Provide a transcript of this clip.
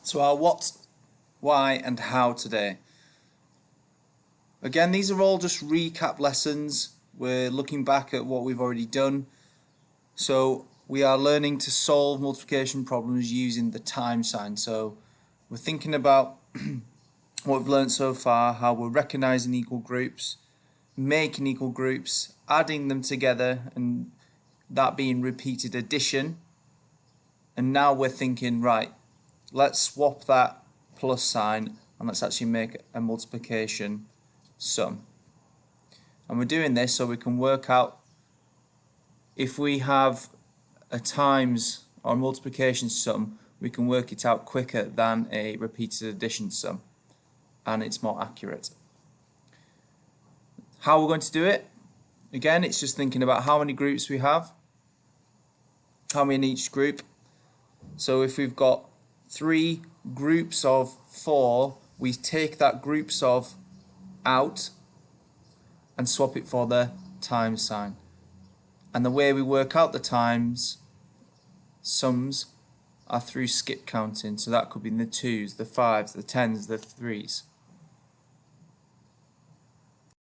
So our what, why and how today. Again, these are all just recap lessons. We're looking back at what we've already done. So we are learning to solve multiplication problems using the time sign. So we're thinking about what we've learned so far, how we're recognizing equal groups, making equal groups, adding them together, and that being repeated addition. And now we're thinking, right, let's swap that plus sign and let's actually make a multiplication sum. And we're doing this so we can work out if we have a times or multiplication sum, we can work it out quicker than a repeated addition sum, and it's more accurate. How we're going to do it? Again, it's just thinking about how many groups we have, how many in each group. So if we've got 3 groups of 4, we take that groups of out and swap it for the times sign. And the way we work out the times sums are through skip counting. So that could be in the 2s, the 5s, the 10s, the 3s.